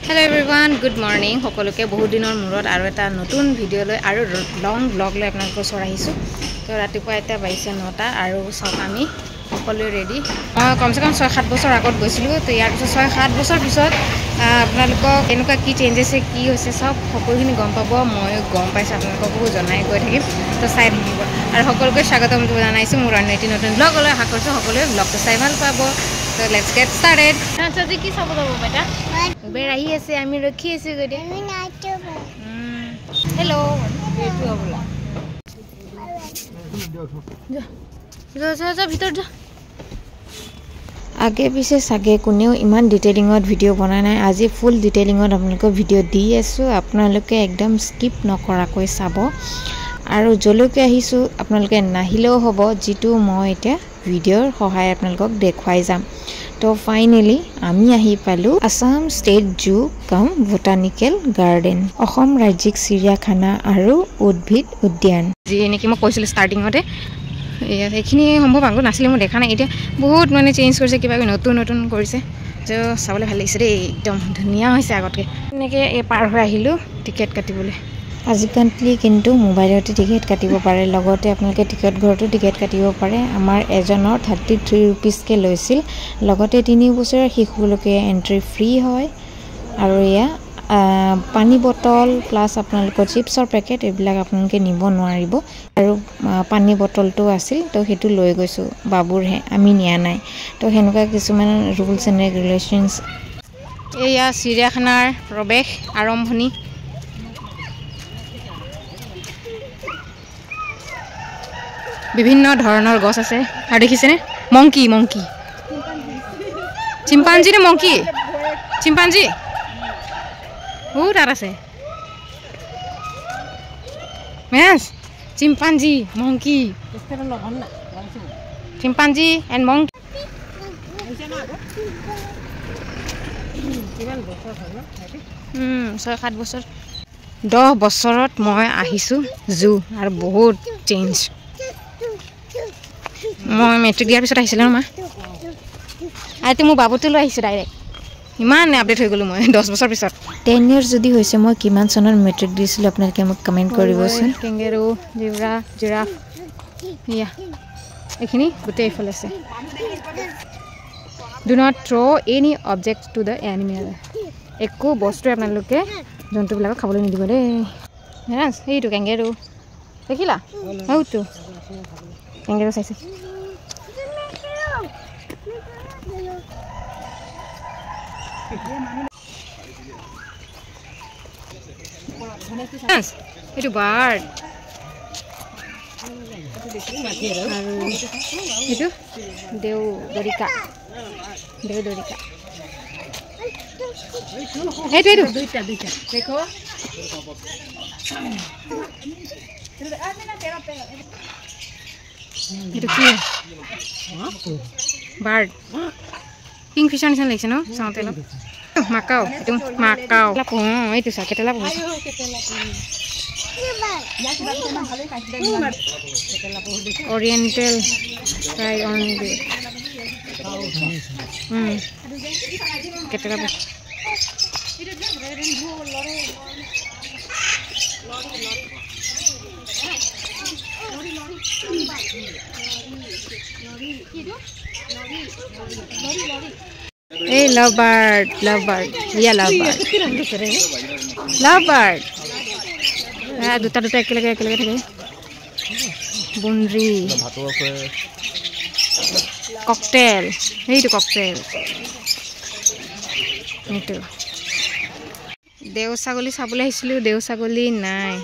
Hello everyone, good morning. সকলোকে বহুত দিনৰ মূৰত আৰু এটা নতুন ভিডিও লৈ আৰু লং ব্লগ লৈ আপোনালোকৰ ওচৰত আহিছো। তো ৰাতিপুৱা এটা 9টা আৰু সব আমি সকলো ৰেডি। কমসে কম 6-7 বছৰ আগত গৈছিলো। তো ইয়াৰ পিছত 6-7 বছৰ পিছত আপোনালোকক এনেকুৱা কি চেঞ্জেছ কি হৈছে সব সকলোখিনি গম পাব। মই গম পাইছো আপোনালোককো জনাই গৈ থাকিম। তো চাই থাকিব আৰু সকলোকে স্বাগতম জনাইছো মোৰ নতুন ব্লগ লৈ আশা কৰিছো সকলোৱে ব্লগটো চাই ভাল পাব। So let's get started. Nanti kita sabar dulu, beta. Berahi ase, kami rakhi ase gede. Hello. Itu apa lah? Ja, ভিতর যা। আগে পিছে সাগে কোনেও ইমান ডিটেইলিংত ভিডিও বনাই নাই আজি ফুল ডিটেইলিংত আপোনালোকক ভিডিও দি আছো আপোনালোকে একদম স্কিপ নকৰাকৈ চাব আৰু জলকে আহিছো আপোনালোকে নাহিলেও হ'ব যেটো মই এটা ভিডিওৰ সহায় আপোনালোকক দেখুৱাই যাম তো ফাইনালি আমি আহি পালো আসাম ষ্টেট জু কাম বটানিকেল গাৰ্ডেন অসম ৰাজ্যিক চিৰিয়াখানা আৰু উদ্ভিদ উদ্যান যি নেকি মই কৈছিল ষ্টাৰ্টিংতে এইখিনি সম্ভৱ আগত নাছিলে মই দেখা নাই এতিয়া বহুত মানে চেঞ্জ কৰিছে কিবা নতুন কৰিছে যে চাবলৈ ভাল লাগিছে দেই একদম ধুনীয়া হৈছে আগতকে এনেকৈ এই পাৰ হৈ আহিলো টিকেট কাটিবলৈ আজিকালি কিন্তু মোবাইলতে টিকেট কাটিব পাৰে লগতে আপোনালোকে টিকেট ঘৰতো টিকেট কাটিব পাৰে আমাৰ এজনৰ 33 रुपीसকে লৈছিল লগতে 3 বছৰৰ শিশুলৈকে এন্ট্ৰি ফ্ৰী হয় আৰু এয়া পানী বটল প্লাস আপোনালোকৰ চিপছৰ পেকেট এইবিলাক আপোনালোকে নিব নোৱাৰিব আৰু পানী বটলটো আছিল তো হেতু লৈ গৈছো বাবুৰহে আমি নিয়া নাই তো হেনুকা কিছুমান ৰুলছ এণ্ড ৰেগুলেশনছ এয়া চিৰিয়াখানাৰ প্ৰৱেশ আৰম্ভণি বিভিন্ন ধৰণৰ গছ আছে আৰু দেখিছেনে মংকি চিম্পাঞ্জি নে মংকি চিম্পাঞ্জি তাৰ আছে মেস chimpanzee monkey chimpanzee and monkey 6-7 বছৰ 10 বছৰত মই আহিছো জু আৰু বহুত চেঞ্জ মই মেট্ৰিক দিয়াৰ পিছত আহিছিল মা আইতে মোৰ বাবুটো লৈ আহিছো ডাইৰেক্ট ইমান আপডেট হৈ গলো মই 10 বছৰ পিছত 10 ইয়াৰ্স যদি হৈছে মই কিমান চনত মেট্ৰিক দিছিল আপোনালোকে মোক কমেন্ট কৰিবচোন কেঙ্গাৰু জিব্ৰা জিৰাফ ইয়া এখিনি গোটেই ফল আছে do not throw any object to the animal একো বস্তু আপোনালোকে জন্তুবিলাকক খাবলৈ নিদিব দেই হেৰাস এইটো কেঙ্গাৰু দেখিলা হউটো কেঙ্গাৰু চাইছে itu bird itu dew dorika itu duita देखो itu কি bird kingfisher নিচিনা লাগিছে ন চাওঁতে অলপ Macau itu makau itu sakit lah oriental try on the ketela hey lovebird yeah lovebird দুটা একেলগে থাকে বুনৰি ককটেল এইটো ককটেল এইটো দেও ছাগলী চাবলৈ আহিছিলো দেও ছাগলী নাই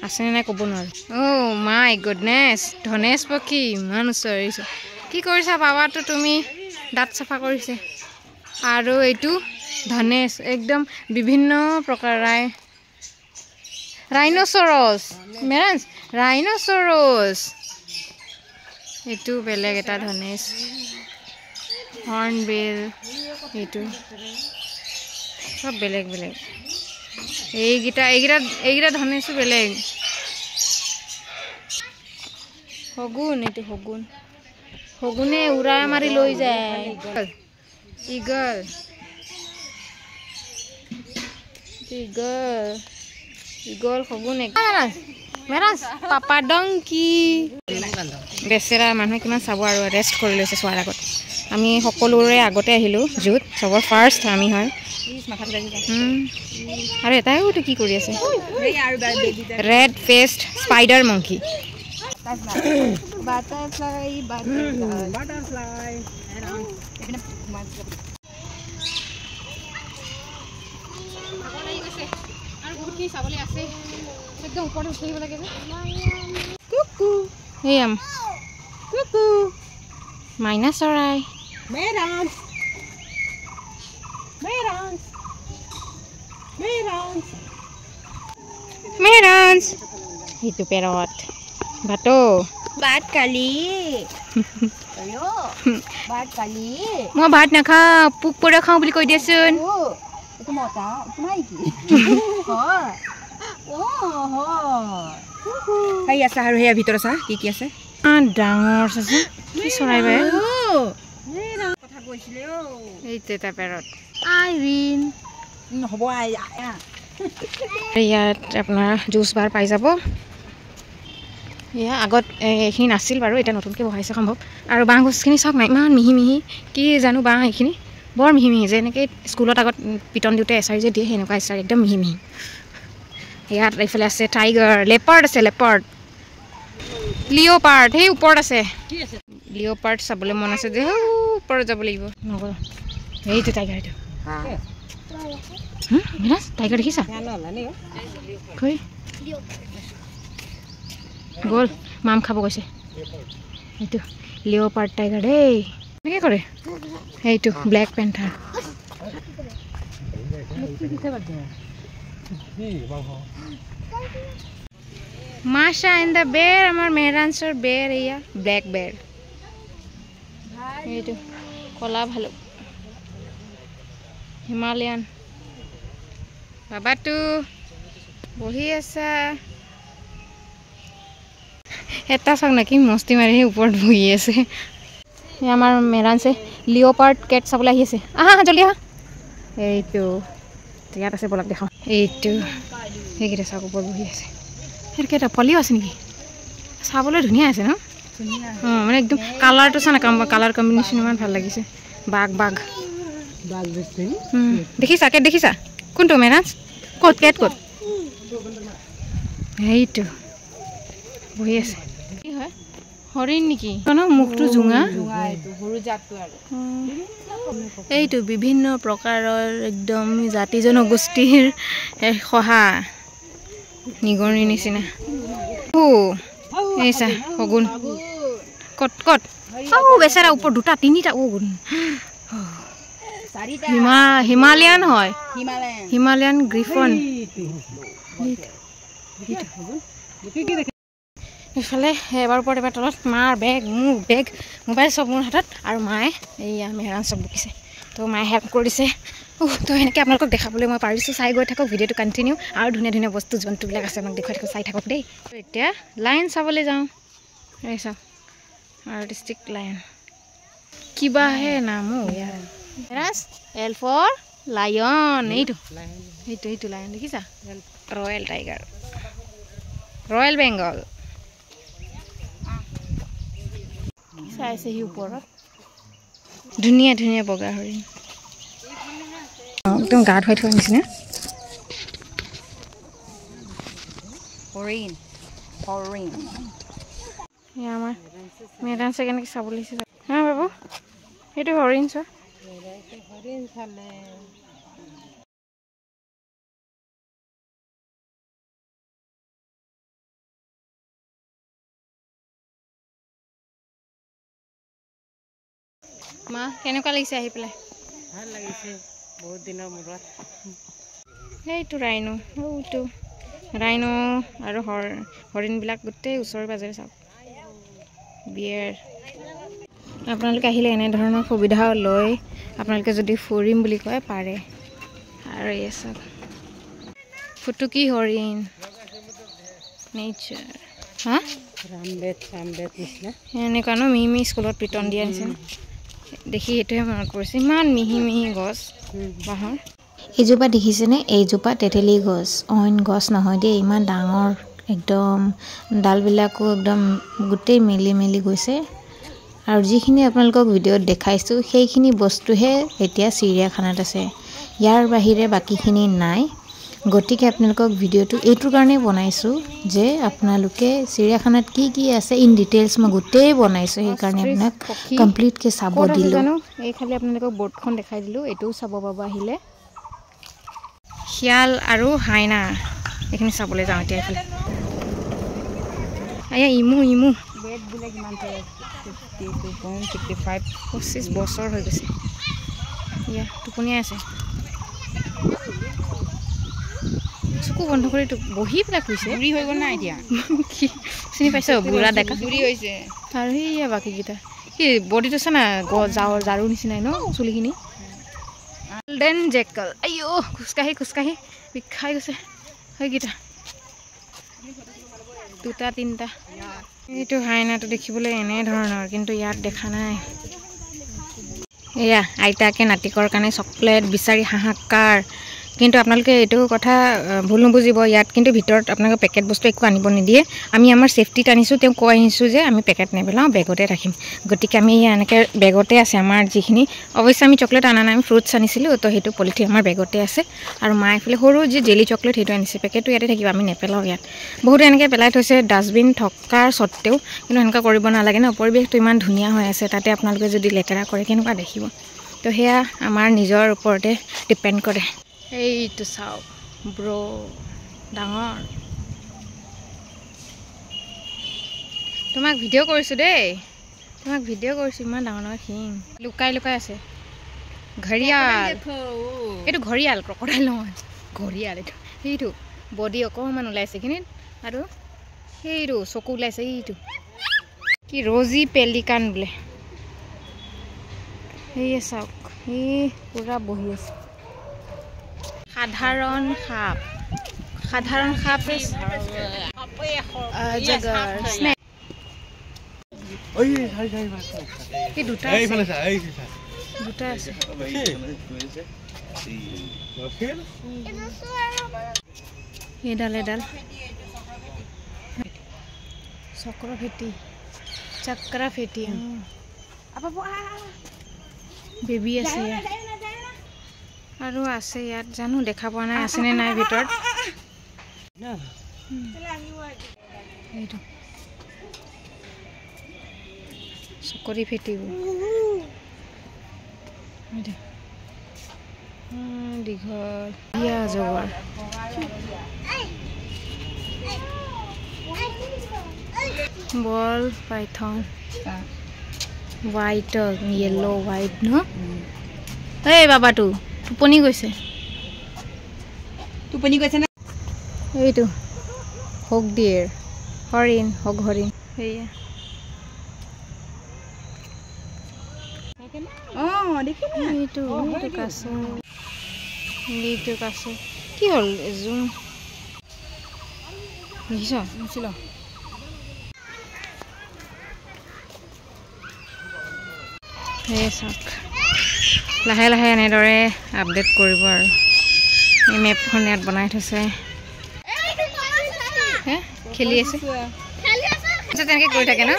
আছে নাই ক'ব নোৱাৰো মাই গুডনেছ ধনেশ পক্ষী ইমান ওচৰিছে কি কৰিছা বাবাটো তুমি দাঁত চাফা কৰিছে আৰু এইটো ধনেশ একদম বিভিন্ন প্ৰকাৰ ৰাইনোচৰছ এইটো বেলেগ এটা ধনেশ হৰ্নবিল এইটো সব বেলেগ এইগিটা ধনেশো বেলেগ হগুন এইটো হগুনে উৰাই মাৰি লৈ যায় eagle Igol khobune. Meras papa donkey. Besera মানুহে কিমান চাব আৰু ৰেষ্ট কৰি লৈছে সোৱাৰ আগত আমি সকলোৰে আগতে আহিলো জুত সবৰ ফাৰ্ষ্ট আমি হয় আৰু এটাইও তো কি কৰি আছে red fest spider monkey butterfly আৰু বহুত কি চাবলৈ আছে একদম ওপৰত উঠিব লাগে কুকু হেয়াম কুকু মাইনা চৰাই মেৰান্স itu perot bato bat kali ayo bat kali mau bat na kha puk pura khau boli koi diasun itu mota itu mai ki ha oh hai asa haru he bhitor asa ki ase ডাঙৰ আছে কি চৰাই বে কথা কৈছিলে ও এইতে তা parrot Irene নহব আয়া ইয়াত আপোনাৰ জুচ বাৰ পাই যাব ইয়া আগত এইখিনি নাছিল বাৰু এটা নতুনকৈ বহাইছে সম্ভৱ আৰু বাঁহ গছখিনি চাওক না ইমান মিহি মিহি কি জানো বাঁহ এইখিনি বৰ মিহি মিহি যে এনেকৈ স্কুলত আগত পিটন দিওঁতে এচাৰি যে দিয়ে সেনেকুৱা এচাৰি একদম মিহি মিহি ইয়াত এইফালে আছে টাইগাৰ লেপাৰ্ড আছে লেপাৰ্ড লিঅ'পাৰ্ড সেই ওপৰত আছে লিঅ'পাৰ্ড চাবলৈ মন আছে যে ওপৰত যাব লাগিব নগ'ল এইটো টাইগাৰ এইটো মিৰাজ টাইগাৰ দেখিছা গ'ল মাম খাব গৈছে এইটো লিঅ'পাৰ্ড টাইগাৰ দেই এনেকৈ কৰে এইটো ব্লেক পেন্থাৰ মাশা ইন দ্য বেৰ আমাৰ মেহৰাঞ্চৰ বেৰ এয়া ব্লেক বেৰ এইটো কলা ভালুক হিমালয়ান বাবাটো বহি আছা এটা চাওক না কি মস্তি মাৰি সেই ওপৰত বহি আছে আমাৰ মেহৰাঞ্চে লিঅ'পাৰ্ড কেট চাবলৈ আহি আছে আহা জলদি আহা এইটো ইয়াত আছে বলক দেখাওঁ এইটো সেইকেইটা চাওক ওপৰত বহি আছে সেইকেইটা পলিও আছে নেকি চাবলৈ ধুনীয়া আছে ন অঁ মানে একদম কালাৰটো চা না কালাৰ কম্বিনেশ্যন ইমান ভাল লাগিছে বাঘ বাঘ দেখিছা কেট দেখিছা কোনটো মেহৰাঞ্চ ক'ত কেট ক'ত সেইটো বহি আছে কি হয় হৰিণ নেকি মুখটো জোঙা এইটো বিভিন্ন প্ৰকাৰৰ একদম জাতি জনগোষ্ঠীৰ সহা নিগনিৰ নিচিনা এইছা শগুন ক'ত ক'ত বেচেৰা ওপৰত দুটা তিনিটা গুণ হিমালয়ান হয় হিমালয়ান গ্ৰিফন এইফালে এবাৰ ওপৰত এবাৰ তলত মাৰ বেগ মোৰ বেগ মোবাইল চব মোৰ হাতত আৰু মায়ে এইয়া মেহৰাঞ্চক বকিছে তো মায়ে হেল্প কৰিছে তো সেনেকৈ আপোনালোকক দেখাবলৈ মই পাৰিছোঁ চাই গৈ থাকক ভিডিঅ'টো কণ্টিনিউ আৰু ধুনীয়া ধুনীয়া বস্তু জন্তুবিলাক আছে আপোনাক দেখুৱাই থাকক চাই থাকক দেই এতিয়া লায়ন চাবলৈ যাওঁ এই চাওক আৰ্টিষ্টিক লায়ন কিবাহে নামো ইয়াৰ মেহৰাঞ্চ এল ফৰ লায়ন এইটো লায়ন দেখিছা ৰয়েল টাইগাৰ ৰয়েল বেংগল চাইছে সি ওপৰত ধুনীয়া ধুনীয়া বগা হৰিণ একদম গা ধুৱাই থোৱাৰ নিচিনা হৰিণ আমাৰ মেহৰাঞ্চে কেনেকৈ চাবলৈ আহিছে হা বাবু সেইটো হৰিণ চোৱা মা কেনেকুৱা লাগিছে আহি পেলাই ভাল লাগিছে বহুত দিনৰ মূৰত সেইটো ৰাইনো ৰাইনো আৰু হৰিণবিলাক গোটেই ওচৰে পাজৰে চাওক বিয়েৰ আপোনালোকে আহিলে এনেধৰণৰ সুবিধা লৈ আপোনালোকে যদি ফুৰিম বুলি কয় পাৰে আৰু এই চাওক ফুটুকি হৰিণ নেচাৰ হা ৰামবেদ নিচিনা এনেকুৱা ন মিহি স্কুলত পিটন দিয়া নিচিনা দেখি সেইটোৱে মনত পৰিছে ইমান মিহি মিহি গছ বাঁহৰ এইজোপা দেখিছেনে এইজোপা তেতেলী গছ অইন গছ নহয় দেই ইমান ডাঙৰ একদম ডালবিলাকো একদম গোটেই মেলি গৈছে আৰু যিখিনি আপোনালোকক ভিডিঅ'ত দেখাইছো সেইখিনি বস্তুহে এতিয়া চিৰিয়াখানাত আছে ইয়াৰ বাহিৰে বাকিখিনি নাই গতিকে আপোনালোকক ভিডিঅ'টো এইটোৰ কাৰণে বনাইছো যে আপোনালোকে চিৰিয়াখানাত কি আছে ইন ডিটেইলছ মই গোটেই বনাইছো সেই কাৰণে আপোনাক কমপ্লিট কে চাব দিলো এই খালি আপোনালোকক বৰ্ডখন দেখাই দিলো এটোও চাব পাবা আহিলে শিয়াল আৰু হাইনা এখিনি চাবলৈ যাওঁ এতিয়া এফালে আয়া ইমু বেড বুলে কিমান থাকে 52.55 25 বছৰ হৈ গৈছে ইয়া টোপনিয়াই আছে চকু বন্ধ কৰি বহি পেলাই খুইছে বুঢ়ী হৈ গ'ল না এতিয়া চিনি পাইছ বুঢ়া দেখা বুঢ়ী হৈছে আৰু ইয়া বাকীকেইটা কি বডিটো আছে না জাৰু নিচিনাই ন চুলিখিনি গোল্ডেন জেকল আইও খুচকাহি বিখাই গৈছে সেইকেইটা দুটা তিনিটা এইটো হাইনাটো দেখিবলৈ এনে ধৰণৰ কিন্তু ইয়াত দেখা নাই এয়া আইতাকে নাতিকৰ কাৰণে চকলেট বিচাৰি হাহাকাৰ কিন্তু আপোনালোকে এইটো কথা ভুল নুবুজিব ইয়াত কিন্তু ভিতৰত আপোনালোকে পেকেট বস্তু একো আনিব নিদিয়ে আমি আমাৰ সেফটিত আনিছো তেওঁ কৈ আহিছো যে আমি পেকেট নেবেলাও বেগতে ৰাখিম গতিকে আমি এনেকৈ বেগতে আছে আমাৰ যিখিনি অৱশ্যে আমি চকলেট আনা নাই আমি ফ্ৰুটছ আনিছিলোঁ তো সেইটো পলিথিন আমাৰ বেগতে আছে আৰু মায়ে ফেলে সৰু যে জেলি চকলেট সেইটো আনিছে পেকেটটো ইয়াতে থাকিব আমি নেপেলাও ইয়াত বহুতে এনেকৈ পেলাই থৈছে ডাষ্টবিন থকাৰ সত্ত্বেও কিন্তু এনেকুৱা কৰিব নালাগে ন পৰিৱেশটো ইমান ধুনীয়া হৈ আছে তাতে আপোনালোকে যদি লেতেৰা কৰে কেনেকুৱা দেখিব তো সেয়া আমাৰ নিজৰ ওপৰতে ডিপেণ্ড কৰে এইটো চাও ব্ৰো ডাঙৰ তোমাক ভিডিঅ' কৰিছো দেই ইমান ডাঙৰ শিং লুকাই আছে ঘৰিয়াল এইটো ঘৰিয়াল ক্ৰকডাইল নহয় ঘৰিয়াল এইটো বডি অকণমান ওলাইছে এইখিনিত আৰু সেইটো চকু ওলাইছে এইটো কি ৰজি পেলিকান বোলে সেয়ে চাওক এই পুৰা বহি আছে সাধাৰণ সাপ জগৰ স্নেক এই দুটা আছে এডাল চক্ৰ ফেটি বেবী আছে ইয়াত আৰু আছে ইয়াত জানো দেখা পোৱা নাই আছেনে নাই ভিতৰত এইটো চকৰি ফেটিব দীঘল ইয়া জগৰ বল পাইথন হোৱাইট য়েল্লো হোৱাইট ন এই বাবাটো টোপনি গৈছে না এইটো হক ডিয়েৰ হৰিণ সেয়া এইটো কাছে কি হ'ল জুম দেখিছিল চাওক লাহে এনেদৰে আপডেট কৰিব আৰু এই মেপখন ইয়াত বনাই থৈছে খেলি আছে তেনেকৈ কৰি থাকে ন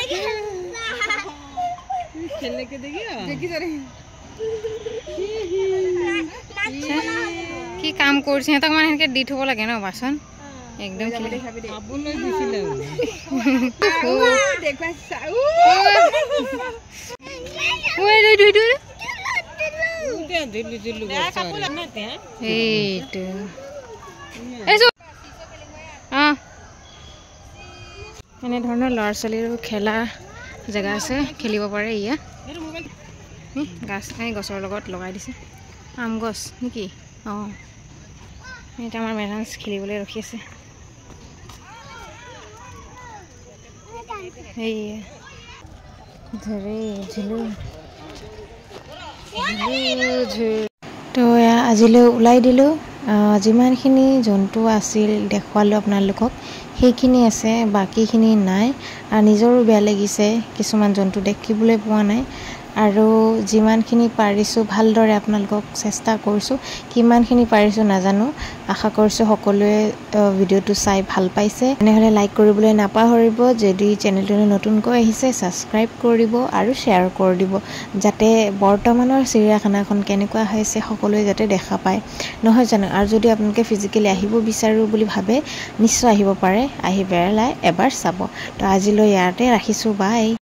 কি কাম কৰিছে সিহঁতক মানে সেনেকৈ দি থ'ব লাগে ন বাচন একদম এনেধৰণৰ ল'ৰা ছোৱালীৰ খেলা জেগা আছে খেলিব পাৰে ইয়াত গছৰ লগত লগাই দিছে আম গছ নেকি এতিয়া আমাৰ মেডান্স খেলিবলৈ ৰখি আছে তো আজিলৈ ওলাই দিলোঁ যিমানখিনি জন্তু আছিল দেখুৱালোঁ আপোনালোকক সেইখিনি আছে বাকীখিনি নাই আৰু নিজৰো বেয়া লাগিছে কিছুমান জন্তু দেখিবলৈ পোৱা নাই আৰু যিমানখিনি পাৰিছোঁ ভালদৰে আপোনালোকক চেষ্টা কৰিছোঁ কিমানখিনি পাৰিছোঁ নাজানো আশা কৰিছোঁ সকলোৱে ভিডিঅ'টো চাই ভাল পাইছে এনেহ'লে লাইক কৰিবলৈ নাপাহৰিব যদি চেনেলটো নতুনকৈ আহিছে সাবস্ক্ৰাইব কৰিব আৰু শ্বেয়াৰ কৰি দিব যাতে বৰ্তমানৰ চিৰিয়াখানাখন কেনেকুৱা হৈছে সকলোৱে যাতে দেখা পায় নহয় জানো আৰু যদি আপোনালোকে ফিজিক্যালি আহিব বিচাৰো বুলি ভাবে নিশ্চয় আহিব পাৰে আহি বেৰলাই এবাৰ চাব তো আজিলৈ ইয়াতে ৰাখিছোঁ বাই